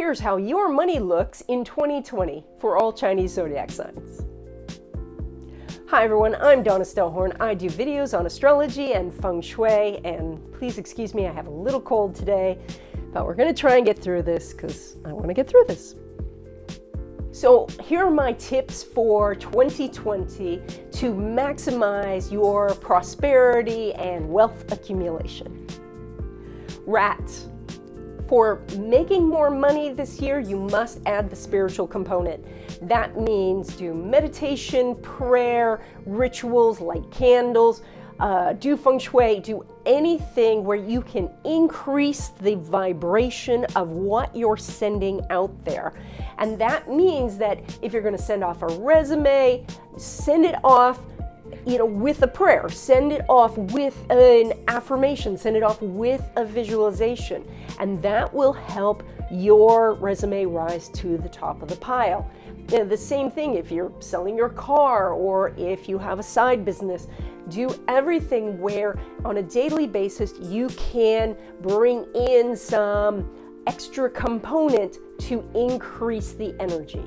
Here's how your money looks in 2020 for all Chinese zodiac signs. Hi everyone, I'm Donna Stellhorn. I do videos on astrology and Feng Shui, and please excuse me, I have a little cold today, but we're going to try and get through this because I want to get through this. So here are my tips for 2020 to maximize your prosperity and wealth accumulation. Rat. For making more money this year, you must add the spiritual component. That means do meditation, prayer, rituals, light candles, do Feng Shui, do anything where you can increase the vibration of what you're sending out there. And that means that if you're going to send off a resume, send it off with a prayer, send it off with an affirmation, send it off with a visualization, and that will help your resume rise to the top of the pile. The same thing if you're selling your car or if you have a side business. Do everything where on a daily basis you can bring in some extra component to increase the energy.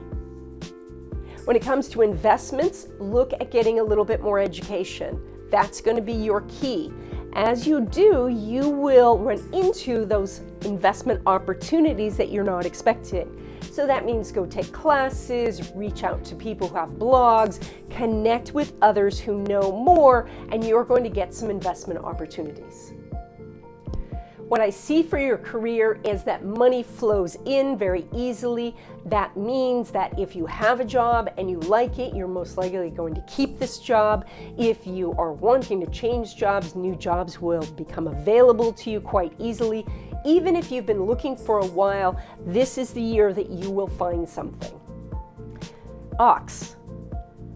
When it comes to investments, look at getting a little bit more education. That's going to be your key. As you do, you will run into those investment opportunities that you're not expecting. So that means go take classes, reach out to people who have blogs, connect with others who know more, and you're going to get some investment opportunities. What I see for your career is that money flows in very easily. That means that if you have a job and you like it, you're most likely going to keep this job. If you are wanting to change jobs, new jobs will become available to you quite easily. Even if you've been looking for a while, this is the year that you will find something. Ox.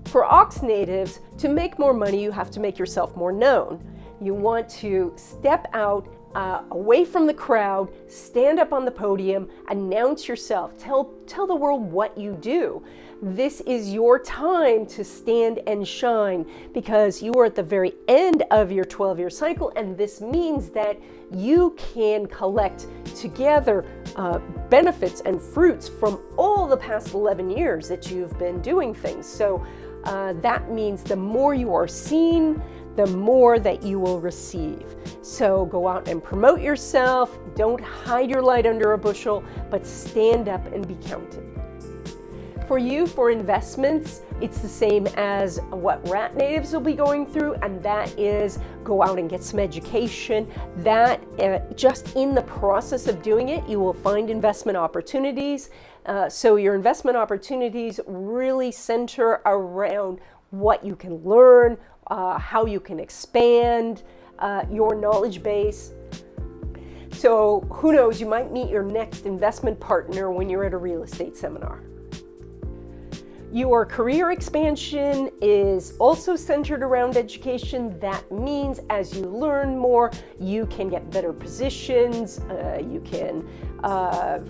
For Ox natives, to make more money, you have to make yourself more known. You want to step out away from the crowd, stand up on the podium, announce yourself, tell the world what you do. This is your time to stand and shine because you are at the very end of your 12-year cycle, and this means that you can collect together benefits and fruits from all the past 11 years that you've been doing things. So that means the more you are seen, the more that you will receive. So go out and promote yourself. Don't hide your light under a bushel, but stand up and be counted. For you, for investments, it's the same as what rat natives will be going through, and that is go out and get some education. That just in the process of doing it, you will find investment opportunities. So your investment opportunities really center around what you can learn, how you can expand your knowledge base. So who knows, you might meet your next investment partner when you're at a real estate seminar. Your career expansion is also centered around education. That means as you learn more, you can get better positions, you can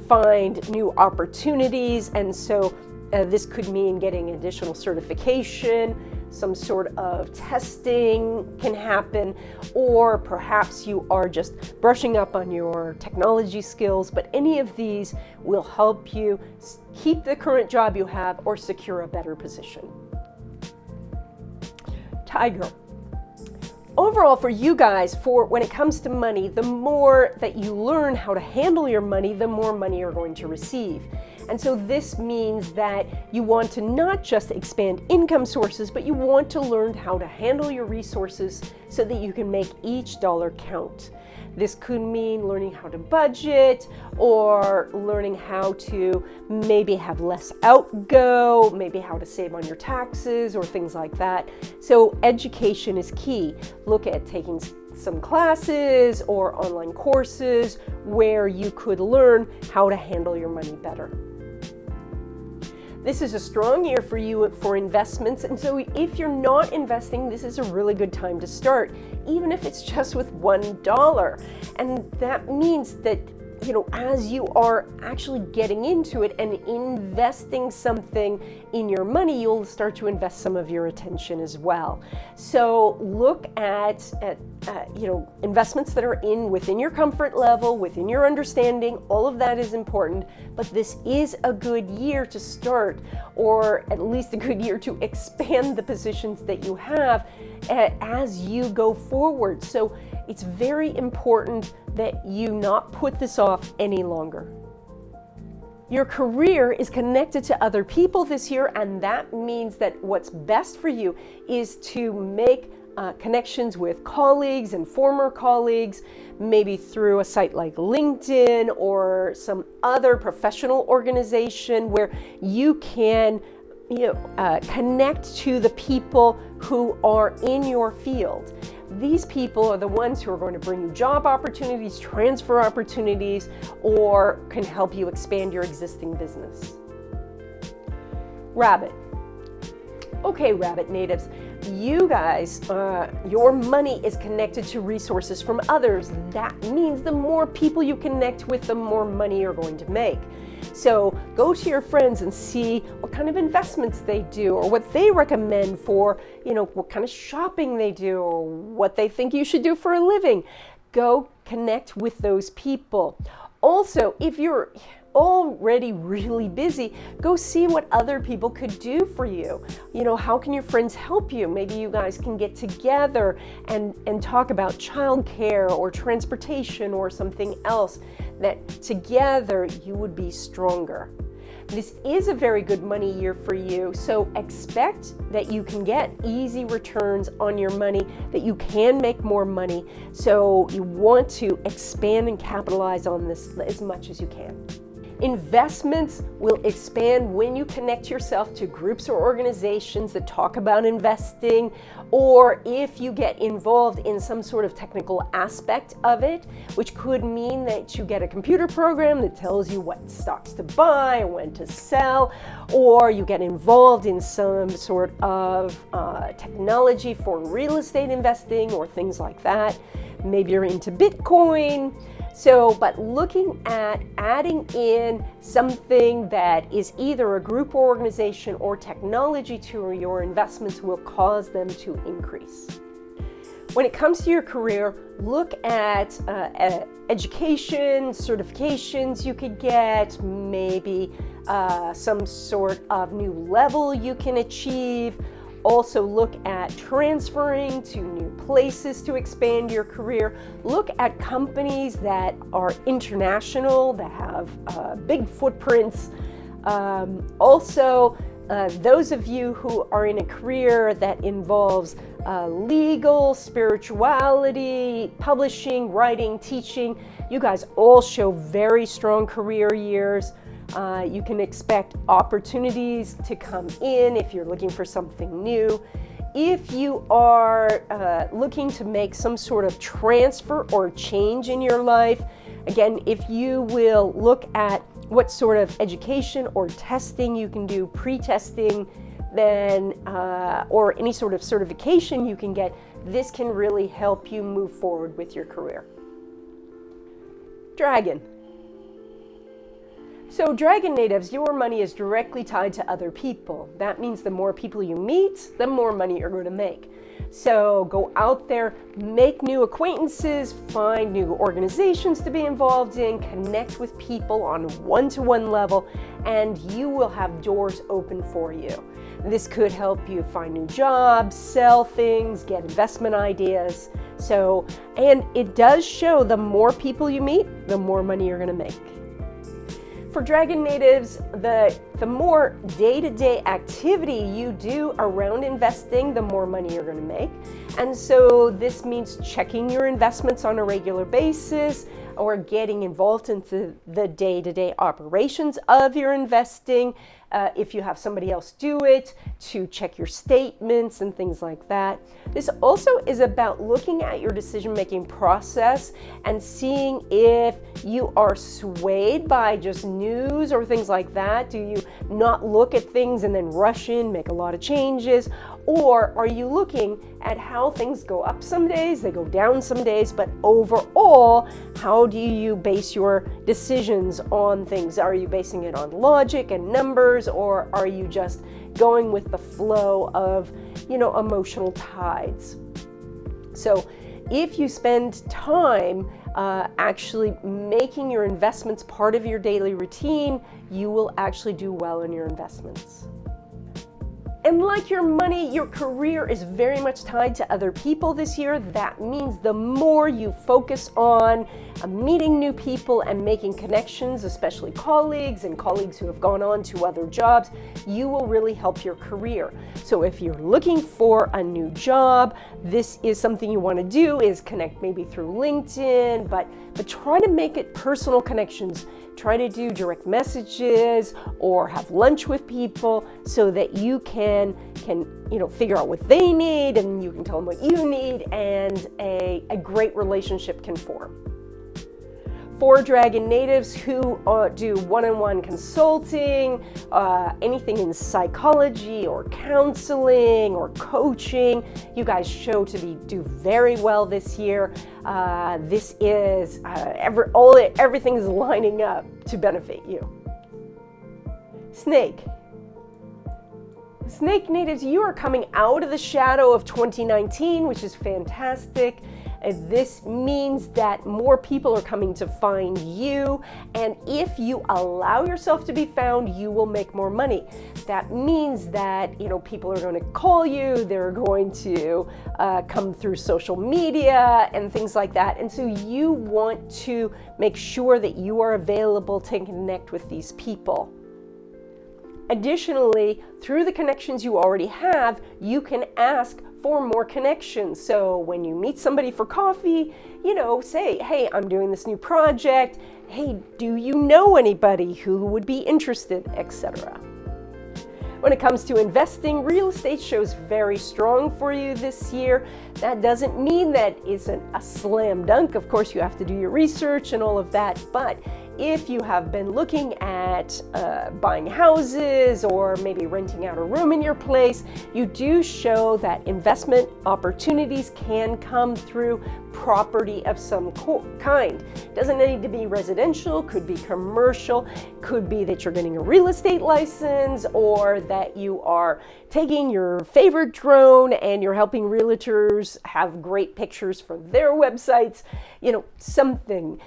find new opportunities, and so this could mean getting additional certification, some sort of testing can happen, or perhaps you are just brushing up on your technology skills, but any of these will help you keep the current job you have or secure a better position. Tiger. Overall for you guys, for when it comes to money, the more that you learn how to handle your money, the more money you're going to receive. And so this means that you want to not just expand income sources, but you want to learn how to handle your resources so that you can make each dollar count. This could mean learning how to budget or learning how to maybe have less outgo, maybe how to save on your taxes or things like that. So education is key. Look at taking some classes or online courses where you could learn how to handle your money better. This is a strong year for you for investments, and so if you're not investing, this is a really good time to start, even if it's just with $1. And that means that, as you are actually getting into it and investing something in your money, you'll start to invest some of your attention as well. So look at investments that are within your comfort level, within your understanding. All of that is important, but this is a good year to start, or at least a good year to expand the positions that you have as you go forward. So it's very important that you not put this off any longer. Your career is connected to other people this year, and that means that what's best for you is to make connections with colleagues and former colleagues, maybe through a site like LinkedIn or some other professional organization where you can connect to the people who are in your field. These people are the ones who are going to bring you job opportunities, transfer opportunities, or can help you expand your existing business. Rabbit. Okay, Rabbit natives, you guys, your money is connected to resources from others. That means the more people you connect with, the more money you're going to make. So go to your friends and see what kind of investments they do, or what they recommend for, what kind of shopping they do, or what they think you should do for a living. Go connect with those people. Also, if you're already really busy, go see what other people could do for you. How can your friends help you? Maybe you guys can get together and talk about childcare or transportation or something else, that together you would be stronger. This is a very good money year for you, so expect that you can get easy returns on your money, that you can make more money. So you want to expand and capitalize on this as much as you can. Investments will expand when you connect yourself to groups or organizations that talk about investing, or if you get involved in some sort of technical aspect of it, which could mean that you get a computer program that tells you what stocks to buy and when to sell, or you get involved in some sort of technology for real estate investing or things like that. Maybe you're into Bitcoin. But looking at adding in something that is either a group or organization or technology to your investments will cause them to increase. When it comes to your career, look at education, certifications you could get, maybe some sort of new level you can achieve. Also look at transferring to new places to expand your career. Look at companies that are international, that have big footprints. Those of you who are in a career that involves legal, spirituality, publishing, writing, teaching, you guys all show very strong career years. You can expect opportunities to come in if you're looking for something new. If you are looking to make some sort of transfer or change in your life, again, if you will look at what sort of education or testing you can do, pre-testing, then or any sort of certification you can get, this can really help you move forward with your career. Dragon. So Dragon natives, your money is directly tied to other people. That means the more people you meet, the more money you're going to make. So go out there, make new acquaintances, find new organizations to be involved in, connect with people on one-to-one level, and you will have doors open for you. This could help you find new jobs, sell things, get investment ideas. And it does show the more people you meet, the more money you're going to make. For Dragon natives, the more day-to-day activity you do around investing, the more money you're going to make. And so this means checking your investments on a regular basis, or getting involved into the day-to-day operations of your investing. If you have somebody else do it, to check your statements and things like that. This also is about looking at your decision-making process and seeing if you are swayed by just news or things like that. Do you not look at things and then rush in, make a lot of changes? Or are you looking at how things go up some days, they go down some days, but overall, how do you base your decisions on things? Are you basing it on logic and numbers, or are you just going with the flow of, emotional tides? So if you spend time actually making your investments part of your daily routine, you will actually do well in your investments. And like your money, your career is very much tied to other people this year. That means the more you focus on meeting new people and making connections, especially colleagues and colleagues who have gone on to other jobs, you will really help your career. So if you're looking for a new job, this is something you want to do, is connect maybe through LinkedIn, but try to make it personal connections. Try to do direct messages or have lunch with people so that you can figure out what they need and you can tell them what you need, and a great relationship can form. For Dragon natives who do one-on-one consulting, anything in psychology or counseling or coaching, you guys show to do very well this year. This is everything is lining up to benefit you. Snake natives, you are coming out of the shadow of 2019, which is fantastic. This means that more people are coming to find you, and if you allow yourself to be found, you will make more money. That means that people are going to call you, they're going to come through social media and things like that, and so you want to make sure that you are available to connect with these people. Additionally, through the connections you already have, you can ask for more connections. So when you meet somebody for coffee, say, hey, I'm doing this new project. Hey, do you know anybody who would be interested, etc. When it comes to investing, real estate shows very strong for you this year. That doesn't mean that it's a slam dunk. Of course, you have to do your research and all of that, but if you have been looking at buying houses or maybe renting out a room in your place, you do show that investment opportunities can come through property of some kind. Doesn't need to be residential, could be commercial, could be that you're getting a real estate license, or that you are taking your favorite drone and you're helping realtors have great pictures for their websites, something.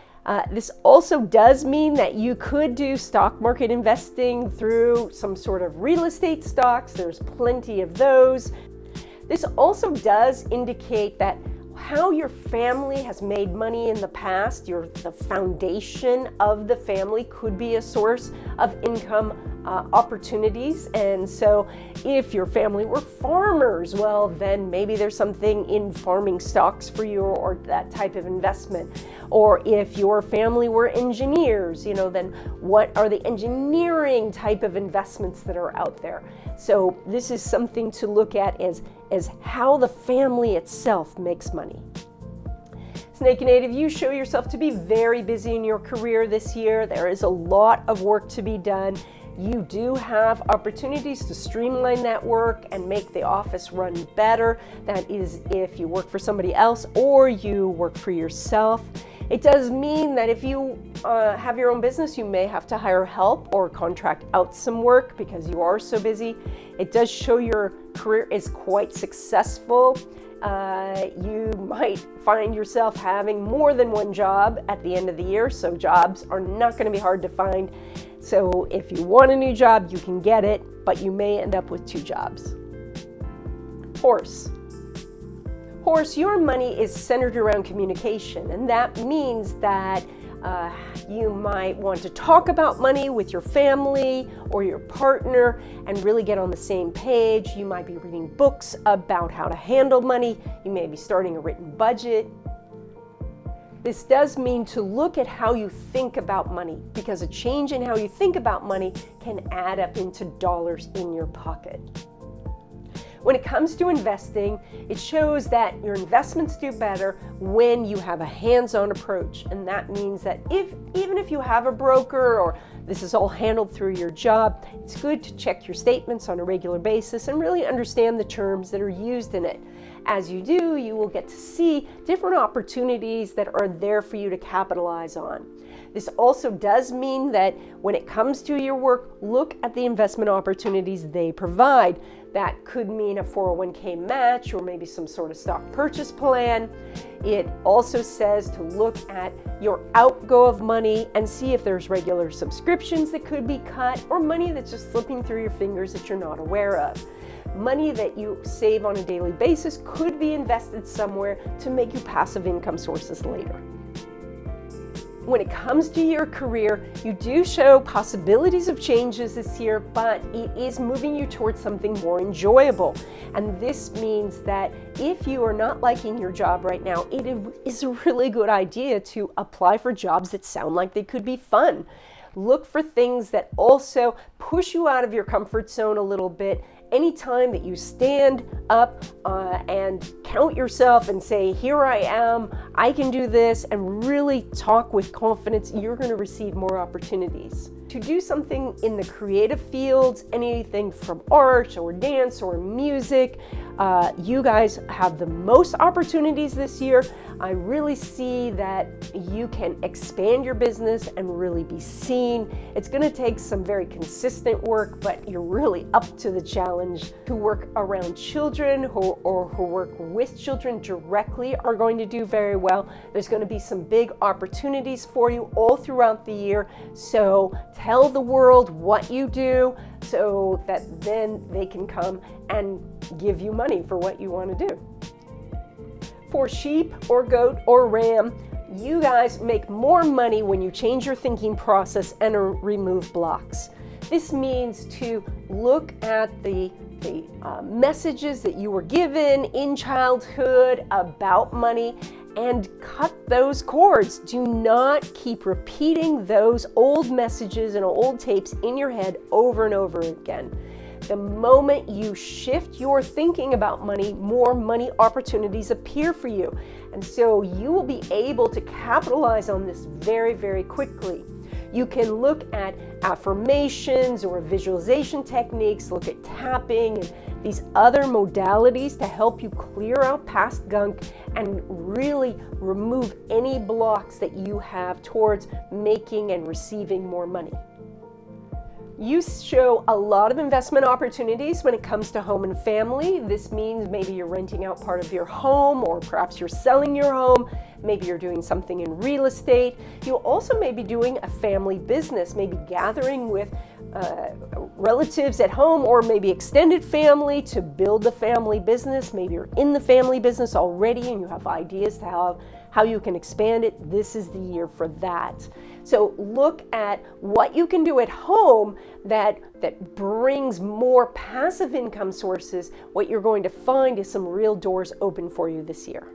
This also does mean that you could do stock market investing through some sort of real estate stocks. There's plenty of those. This also does indicate that how your family has made money in the past, the foundation of the family could be a source of income opportunities. And so if your family were farmers, well, then maybe there's something in farming stocks for you or that type of investment. Or if your family were engineers, then what are the engineering type of investments that are out there? So this is something to look at as how the family itself makes money. Snake Native, you show yourself to be very busy in your career this year. There is a lot of work to be done. You do have opportunities to streamline that work and make the office run better. That is if you work for somebody else or you work for yourself. It does mean that if you have your own business, you may have to hire help or contract out some work because you are so busy. It does show your career is quite successful. You might find yourself having more than one job at the end of the year, so jobs are not going to be hard to find. So if you want a new job, you can get it, but you may end up with 2 jobs. Horse, your money is centered around communication, and that means that you might want to talk about money with your family or your partner and really get on the same page. You might be reading books about how to handle money. You may be starting a written budget. This does mean to look at how you think about money, because a change in how you think about money can add up into dollars in your pocket. When it comes to investing, it shows that your investments do better when you have a hands-on approach. And that means that even if you have a broker or this is all handled through your job, it's good to check your statements on a regular basis and really understand the terms that are used in it. As you do, you will get to see different opportunities that are there for you to capitalize on. This also does mean that when it comes to your work, look at the investment opportunities they provide. That could mean a 401k match or maybe some sort of stock purchase plan. It also says to look at your outgo of money and see if there's regular subscriptions that could be cut or money that's just slipping through your fingers that you're not aware of. Money that you save on a daily basis could be invested somewhere to make you passive income sources later. When it comes to your career, you do show possibilities of changes this year, but it is moving you towards something more enjoyable. And this means that if you are not liking your job right now, it is a really good idea to apply for jobs that sound like they could be fun. Look for things that also push you out of your comfort zone a little bit. Anytime that you stand up and count yourself and say, here I am, I can do this, and really talk with confidence, you're going to receive more opportunities. To do something in the creative fields, anything from art or dance or music, you guys have the most opportunities this year. I really see that you can expand your business and really be seen. It's going to take some very consistent work, but you're really up to the challenge. Who work around children who work with children directly are going to do very well. There's going to be some big opportunities for you all throughout the year. So tell the world what you do so that then they can come and give you money for what you want to do. For sheep or goat or ram, you guys make more money when you change your thinking process and remove blocks. This means to look at the messages that you were given in childhood about money and cut those cords. Do not keep repeating those old messages and old tapes in your head over and over again. The moment you shift your thinking about money, more money opportunities appear for you. And so you will be able to capitalize on this very, very quickly. You can look at affirmations or visualization techniques, look at tapping and these other modalities to help you clear out past gunk and really remove any blocks that you have towards making and receiving more money. You show a lot of investment opportunities when it comes to home and family. This means maybe you're renting out part of your home, or perhaps you're selling your home. Maybe you're doing something in real estate. You also may be doing a family business, maybe gathering with relatives at home or maybe extended family to build a family business. Maybe you're in the family business already and you have ideas to how you can expand it. This is the year for that. So look at what you can do at home that brings more passive income sources. What you're going to find is some real doors open for you this year.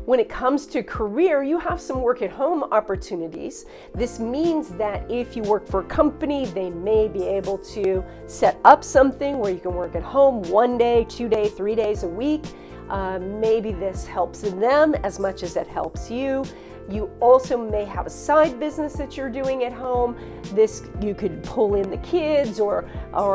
When it comes to career, you have some work at home opportunities. This means that if you work for a company, they may be able to set up something where you can work at home 1 day, 2 days, 3 days a week. Maybe this helps them as much as it helps you. You also may have a side business that you're doing at home. This, you could pull in the kids or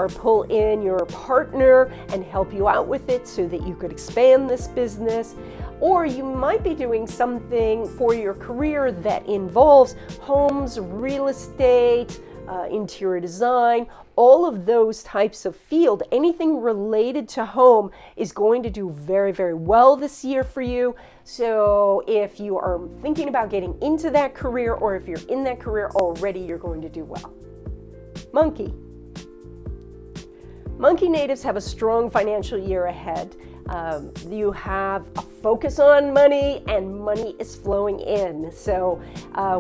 pull in your partner and help you out with it so that you could expand this business. Or you might be doing something for your career that involves homes, real estate, interior design, all of those types of field. Anything related to home is going to do very, very well this year for you. So if you are thinking about getting into that career, or if you're in that career already, you're going to do well. Monkey. Monkey natives have a strong financial year ahead. You have a focus on money and money is flowing in. So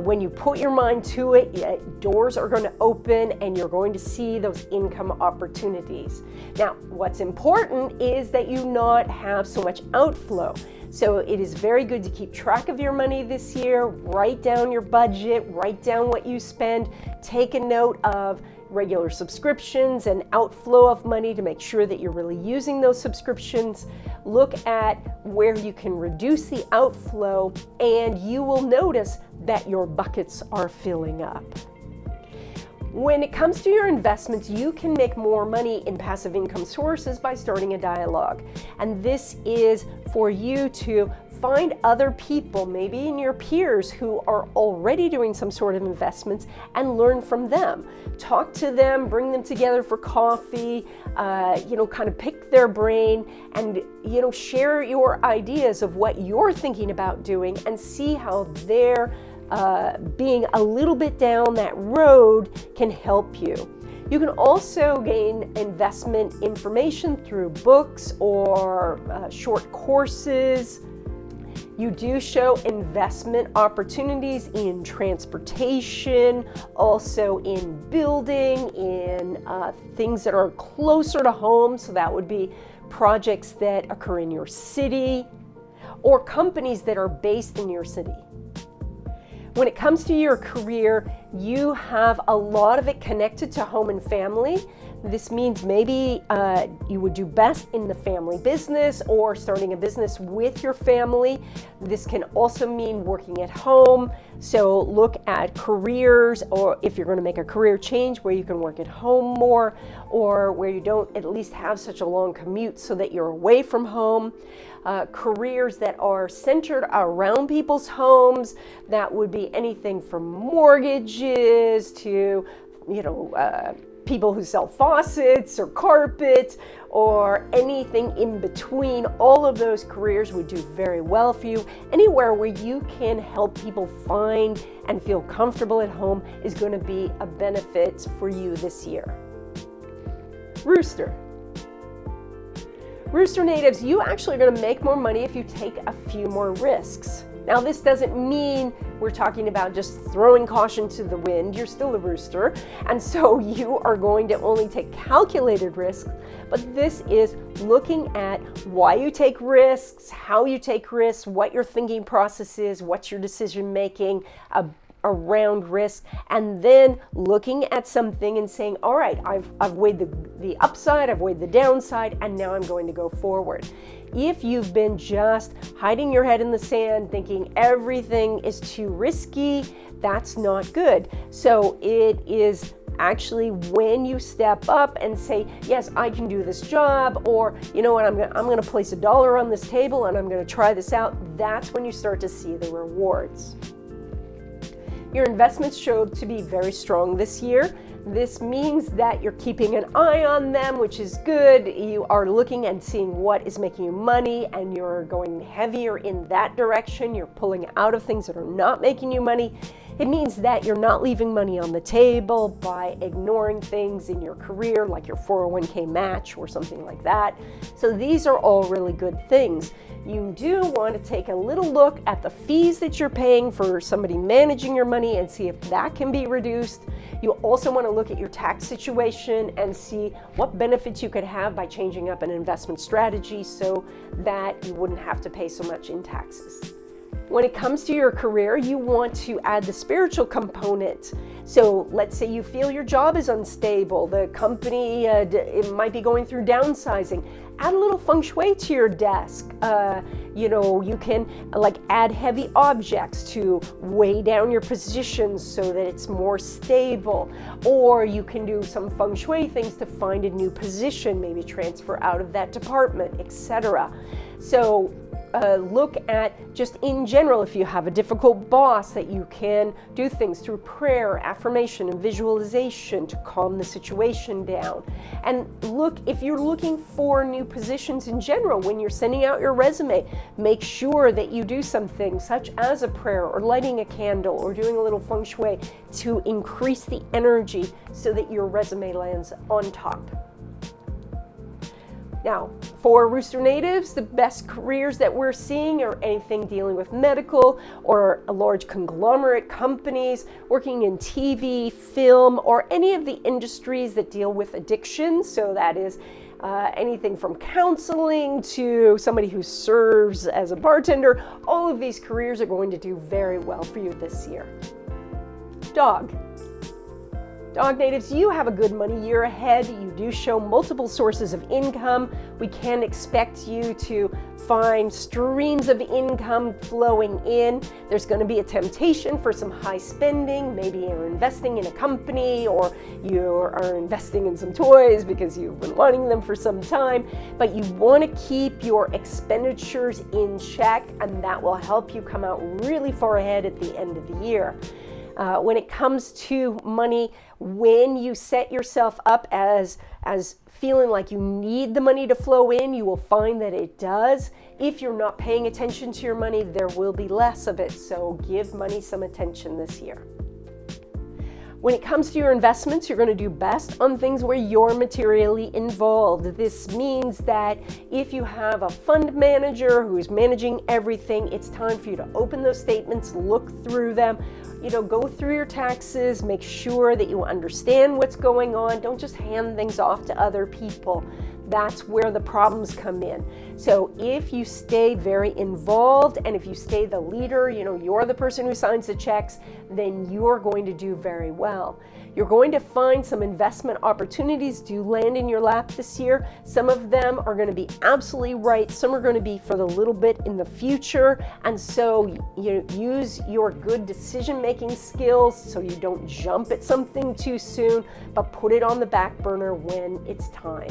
when you put your mind to it, doors are going to open and you're going to see those income opportunities. Now, what's important is that you not have so much outflow. So it is very good to keep track of your money this year. Write down your budget, write down what you spend, take a note of regular subscriptions and outflow of money to make sure that you're really using those subscriptions. Look at where you can reduce the outflow, and you will notice that your buckets are filling up. When it comes to your investments, you can make more money in passive income sources by starting a dialogue. And this is for you to find other people, maybe in your peers, who are already doing some sort of investments and learn from them. Talk to them, bring them together for coffee, kind of pick their brain and, share your ideas of what you're thinking about doing and see how they're being a little bit down that road can help you. You can also gain investment information through books or short courses. You do show investment opportunities in transportation, also in building, in things that are closer to home. So that would be projects that occur in your city or companies that are based in your city. When it comes to your career, you have a lot of it connected to home and family. This means maybe you would do best in the family business or starting a business with your family. This can also mean working at home. So look at careers, or if you're going to make a career change where you can work at home more, or where you don't at least have such a long commute so that you're away from home. Careers that are centered around people's homes. That would be anything from mortgages to, people who sell faucets or carpet or anything in between. All of those careers would do very well for you. Anywhere where you can help people find and feel comfortable at home is going to be a benefit for you this year. Rooster. Rooster natives, you actually are going to make more money if you take a few more risks. Now, this doesn't mean we're talking about just throwing caution to the wind. You're still a rooster, and so you are going to only take calculated risks, but this is looking at why you take risks, how you take risks, what your thinking process is, what's your decision making around risk, and then looking at something and saying, all right, I've weighed the upside, I've weighed the downside, and now I'm going to go forward. If you've been just hiding your head in the sand thinking everything is too risky, that's not good. So it is actually when you step up and say, yes, I can do this job, or you know what, I'm going to place $1 on this table and I'm going to try this out, that's when you start to see the rewards. Your investments showed to be very strong this year. This means that you're keeping an eye on them, which is good. You are looking and seeing what is making you money, and you're going heavier in that direction. You're pulling out of things that are not making you money. It means that you're not leaving money on the table by ignoring things in your career, like your 401k match or something like that. So these are all really good things. You do want to take a little look at the fees that you're paying for somebody managing your money and see if that can be reduced. You also want to look at your tax situation and see what benefits you could have by changing up an investment strategy so that you wouldn't have to pay so much in taxes. When it comes to your career, you want to add the spiritual component. So let's say you feel your job is unstable, the company it might be going through downsizing. Add a little Feng Shui to your desk. You can add heavy objects to weigh down your positions so that it's more stable. Or you can do some Feng Shui things to find a new position, maybe transfer out of that department, etc. So look at just in general, if you have a difficult boss, that you can do things through prayer, affirmation, and visualization to calm the situation down. And look, if you're looking for new positions in general, when you're sending out your resume, make sure that you do something such as a prayer or lighting a candle or doing a little Feng Shui to increase the energy so that your resume lands on top. Now, for Rooster natives, the best careers that we're seeing are anything dealing with medical or large conglomerate companies, working in TV, film, or any of the industries that deal with addiction. So that is anything from counseling to somebody who serves as a bartender. All of these careers are going to do very well for you this year. Dog. Dog natives, you have a good money year ahead. You do show multiple sources of income. We can expect you to find streams of income flowing in. There's going to be a temptation for some high spending. Maybe you're investing in a company, or you are investing in some toys because you've been wanting them for some time. But you want to keep your expenditures in check, and that will help you come out really far ahead at the end of the year. When it comes to money, when you set yourself up as feeling like you need the money to flow in, you will find that it does. If you're not paying attention to your money, there will be less of it. So give money some attention this year. When it comes to your investments, you're going to do best on things where you're materially involved. This means that if you have a fund manager who's managing everything, it's time for you to open those statements, look through them, go through your taxes, make sure that you understand what's going on. Don't just hand things off to other people. That's where the problems come in. So if you stay very involved, and if you stay the leader, you're the person who signs the checks, then you're going to do very well. You're going to find some investment opportunities do land in your lap this year. Some of them are going to be absolutely right. Some are going to be for the little bit in the future. And so you use your good decision-making skills so you don't jump at something too soon, but put it on the back burner when it's time.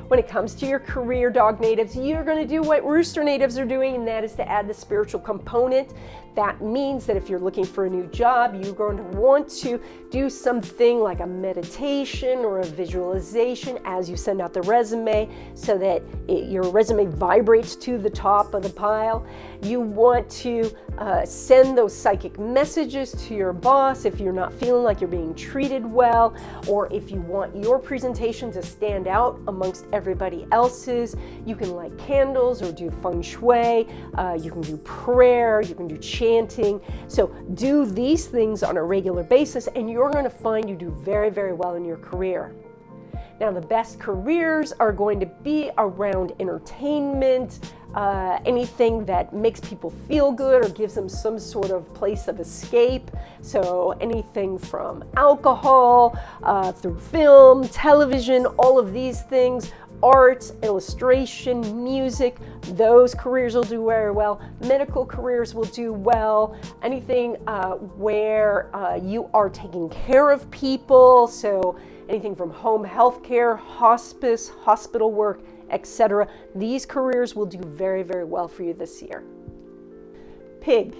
When it comes to your career, dog natives, you're going to do what rooster natives are doing, and that is to add the spiritual component. That means that if you're looking for a new job, you're going to want to do something like a meditation or a visualization as you send out the resume, so that your resume vibrates to the top of the pile. You want to send those psychic messages to your boss if you're not feeling like you're being treated well, or if you want your presentation to stand out amongst everybody else's. You can light candles or do Feng Shui. You can do prayer. You can do chanting. So do these things on a regular basis, and you're going to find you do very, very well in your career. Now, the best careers are going to be around entertainment, anything that makes people feel good or gives them some sort of place of escape. So anything from alcohol, through film, television, all of these things, art, illustration, music, those careers will do very well. Medical careers will do well. Anything where you are taking care of people, so anything from home health care, hospice, hospital work, etc. These careers will do very, very well for you this year. Pig.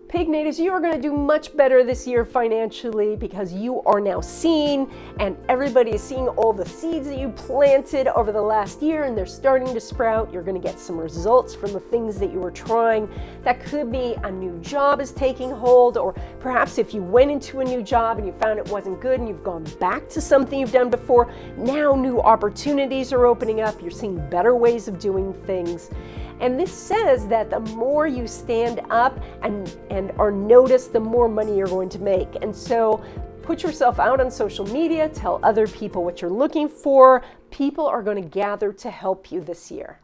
Pig natives, you are going to do much better this year financially because you are now seen, and everybody is seeing all the seeds that you planted over the last year, and they're starting to sprout. You're going to get some results from the things that you were trying. That could be a new job is taking hold, or perhaps if you went into a new job and you found it wasn't good and you've gone back to something you've done before, now new opportunities are opening up. You're seeing better ways of doing things. And this says that the more you stand up and are noticed, the more money you're going to make. And so put yourself out on social media, tell other people what you're looking for. People are going to gather to help you this year.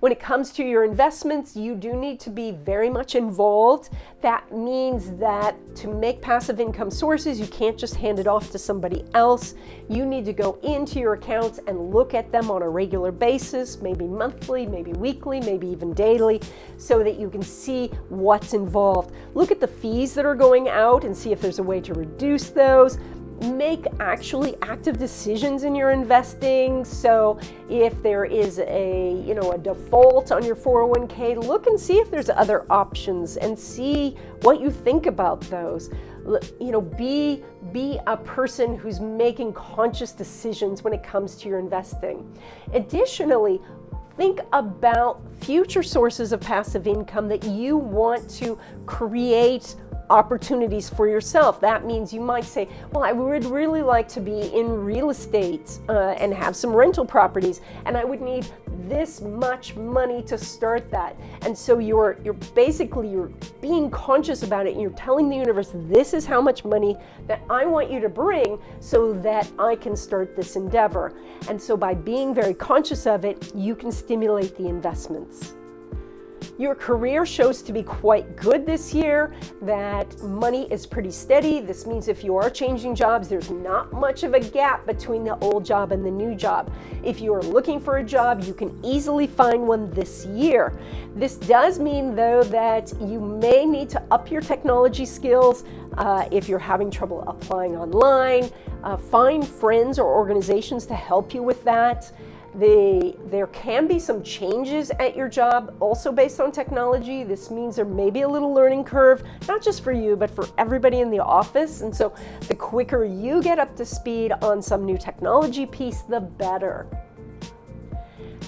When it comes to your investments, you do need to be very much involved. That means that to make passive income sources, you can't just hand it off to somebody else. You need to go into your accounts and look at them on a regular basis, maybe monthly, maybe weekly, maybe even daily, so that you can see what's involved. Look at the fees that are going out and see if there's a way to reduce those. Make actually active decisions in your investing. So if there is a default on your 401k, look and see if there's other options and see what you think about those. Be a person who's making conscious decisions when it comes to your investing. Additionally, think about future sources of passive income that you want to create opportunities for yourself. That means you might say, well, I would really like to be in real estate and have some rental properties, and I would need this much money to start that. And so you're being conscious about it, and you're telling the universe, this is how much money that I want you to bring so that I can start this endeavor. And so by being very conscious of it, you can stimulate the investments. Your career shows to be quite good this year, that money is pretty steady. This means if you are changing jobs, there's not much of a gap between the old job and the new job. If you are looking for a job, you can easily find one this year. This does mean, though, that you may need to up your technology skills if you're having trouble applying online. Find friends or organizations to help you with that. There can be some changes at your job also based on technology. This means there may be a little learning curve, not just for you, but for everybody in the office. And so the quicker you get up to speed on some new technology piece, the better.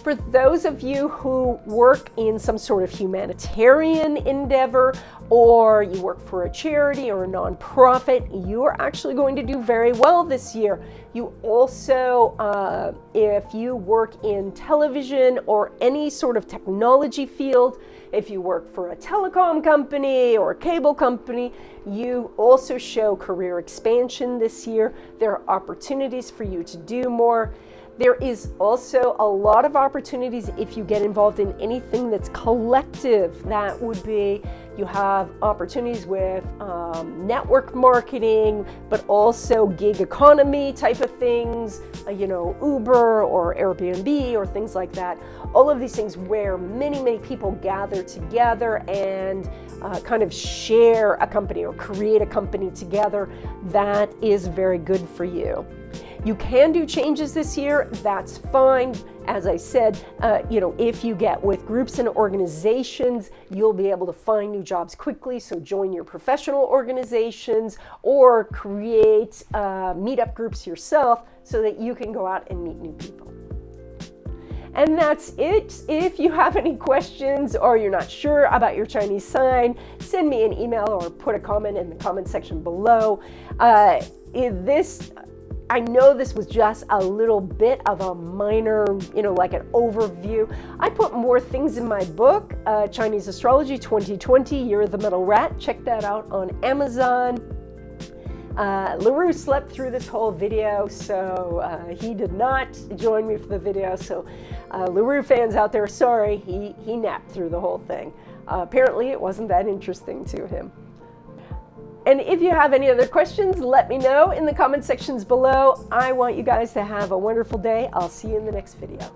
For those of you who work in some sort of humanitarian endeavor, or you work for a charity or a nonprofit, you are actually going to do very well this year. You also, if you work in television or any sort of technology field, if you work for a telecom company or a cable company, you also show career expansion this year. There are opportunities for you to do more. There is also a lot of opportunities if you get involved in anything that's collective. That would be, you have opportunities with network marketing, but also gig economy type of things, Uber or Airbnb or things like that. All of these things where many, many people gather together and kind of share a company or create a company together. That is very good for you. You can do changes this year, that's fine. As I said, if you get with groups and organizations, you'll be able to find new jobs quickly. So join your professional organizations or create meetup groups yourself so that you can go out and meet new people. And that's it. If you have any questions or you're not sure about your Chinese sign, send me an email or put a comment in the comment section below. I know this was just a little bit of a minor, like an overview. I put more things in my book, Chinese Astrology 2020, Year of the Metal Rat. Check that out on Amazon. LaRue slept through this whole video, so he did not join me for the video. So LaRue fans out there, sorry, he napped through the whole thing. Apparently it wasn't that interesting to him. And if you have any other questions, let me know in the comment sections below. I want you guys to have a wonderful day. I'll see you in the next video.